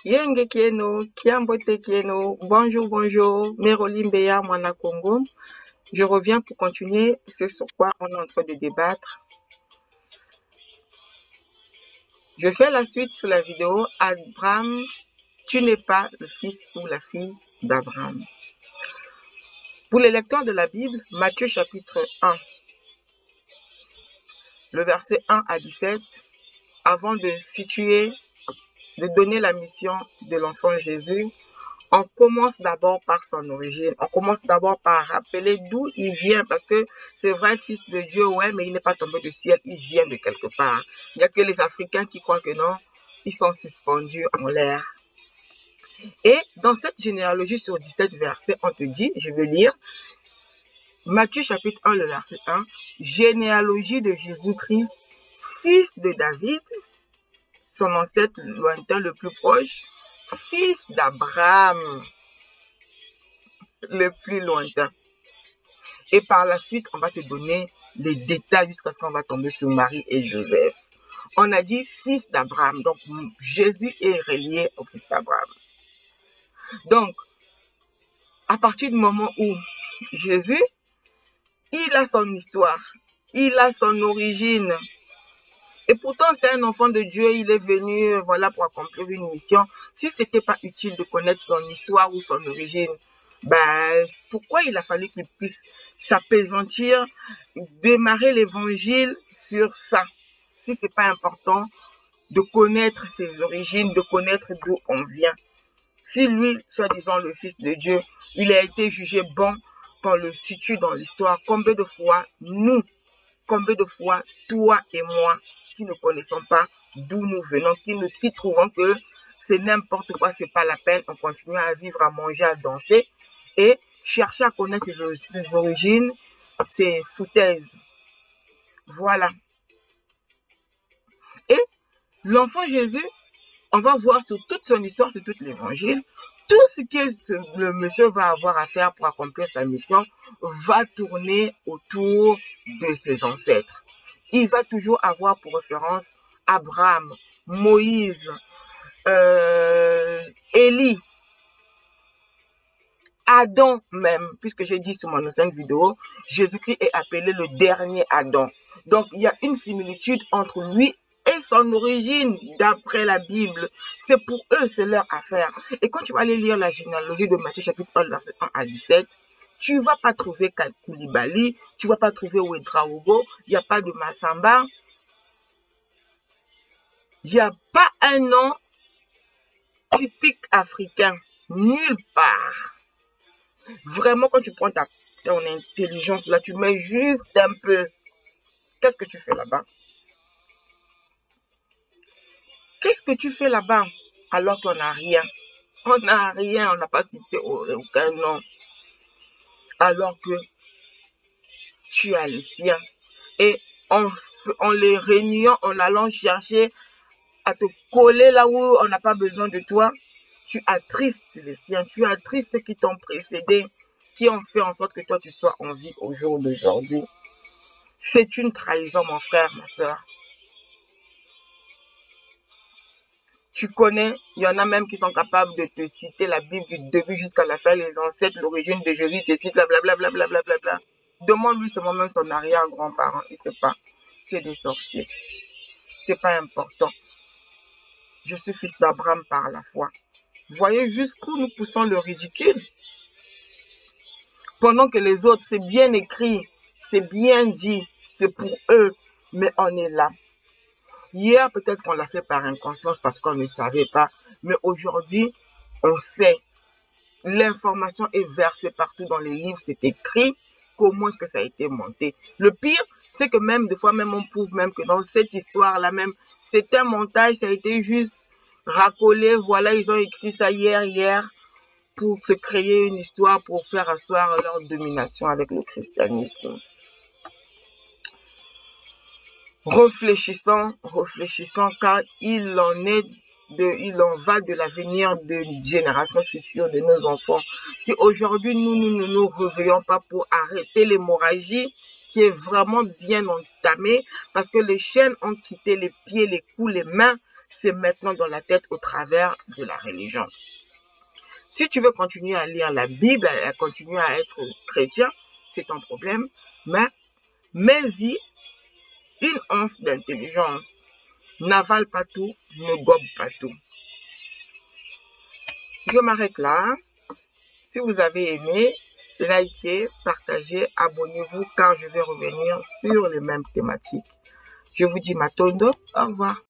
Yenge Kieno, Kiambote Kieno, bonjour, bonjour, Merolimbeya, Mwana Congo. Je reviens pour continuer ce sur quoi on est en train de débattre. Je fais la suite sur la vidéo Abraham, tu n'es pas le fils ou la fille d'Abraham. Pour les lecteurs de la Bible, Matthieu chapitre 1, le verset 1 à 17, avant de situer, de donner la mission de l'enfant Jésus, on commence d'abord par son origine. On commence d'abord par rappeler d'où il vient, parce que c'est vrai, fils de Dieu, ouais, mais il n'est pas tombé du ciel, il vient de quelque part. Il n'y a que les Africains qui croient que non, ils sont suspendus en l'air. Et dans cette généalogie sur 17 versets, on te dit, je vais lire, Matthieu chapitre 1, le verset 1, généalogie de Jésus-Christ, fils de David, son ancêtre lointain le plus proche, fils d'Abraham, le plus lointain. Et par la suite, on va te donner les détails jusqu'à ce qu'on va tomber sur Marie et Joseph. On a dit fils d'Abraham, donc Jésus est relié au fils d'Abraham. Donc, à partir du moment où Jésus, il a son histoire, il a son origine. Et pourtant, c'est un enfant de Dieu, il est venu, voilà, pour accomplir une mission. Si ce n'était pas utile de connaître son histoire ou son origine, ben, pourquoi il a fallu qu'il puisse s'appesantir, démarrer l'évangile sur ça? Si ce n'est pas important de connaître ses origines, de connaître d'où on vient. Si lui, soi-disant le Fils de Dieu, il a été jugé bon qu'on le situe dans l'histoire, combien de fois nous, combien de fois toi et moi, qui ne connaissons pas d'où nous venons, qui trouvons que c'est n'importe quoi, c'est pas la peine, on continue à vivre, à manger, à danser et chercher à connaître ses origines, ses foutaises. Voilà. Et l'enfant Jésus, on va voir sur toute son histoire, sur tout l'évangile, tout ce que le monsieur va avoir à faire pour accomplir sa mission va tourner autour de ses ancêtres. Il va toujours avoir pour référence Abraham, Moïse, Élie, Adam même, puisque j'ai dit sur mon ancienne vidéo, Jésus-Christ est appelé le dernier Adam. Donc, il y a une similitude entre lui et son origine, d'après la Bible. C'est pour eux, c'est leur affaire. Et quand tu vas aller lire la généalogie de Matthieu chapitre 1, verset 1 à 17, tu ne vas pas trouver Koulibaly, tu ne vas pas trouver Ouedraogo, il n'y a pas de Massamba. Il n'y a pas un nom typique africain, nulle part. Vraiment, quand tu prends ton intelligence, là, tu mets juste un peu. Qu'est-ce que tu fais là-bas? Qu'est-ce que tu fais là-bas alors qu'on n'a rien? On n'a rien, on n'a pas cité aucun nom. Alors que tu as les siens. Et en les réuniant, en allant chercher à te coller là où on n'a pas besoin de toi, tu attristes les siens, tu attristes ceux qui t'ont précédé, qui ont fait en sorte que toi tu sois en vie au jour d'aujourd'hui. C'est une trahison, mon frère, ma soeur. Tu connais, il y en a même qui sont capables de te citer la Bible du début jusqu'à la fin, les ancêtres, l'origine de Jésus, te cite blablabla. Demande-lui seulement même son arrière-grand-parent, il ne sait pas. C'est des sorciers. C'est pas important. Je suis fils d'Abraham par la foi. Voyez jusqu'où nous poussons le ridicule. Pendant que les autres, c'est bien écrit, c'est bien dit, c'est pour eux, mais on est là. Hier, peut-être qu'on l'a fait par inconscience parce qu'on ne savait pas, mais aujourd'hui, on sait. L'information est versée partout dans les livres, c'est écrit, comment est-ce que ça a été monté. Le pire, c'est que même des fois, même on prouve même que dans cette histoire-là même, c'est un montage, ça a été juste racolé, voilà, ils ont écrit ça hier, pour se créer une histoire, pour faire asseoir leur domination avec le christianisme. Réfléchissons, car il en va de l'avenir de générations futures de nos enfants. Si aujourd'hui nous ne nous réveillons pas pour arrêter l'hémorragie qui est vraiment bien entamée, parce que les chaînes ont quitté les pieds, les coups, les mains, c'est maintenant dans la tête au travers de la religion. Si tu veux continuer à lire la Bible, à continuer à être chrétien, c'est ton problème, mais mets-y une once d'intelligence. N'avale pas tout, ne gobe pas tout. Je m'arrête là. Si vous avez aimé, likez, partagez, abonnez-vous car je vais revenir sur les mêmes thématiques. Je vous dis matondo, au revoir.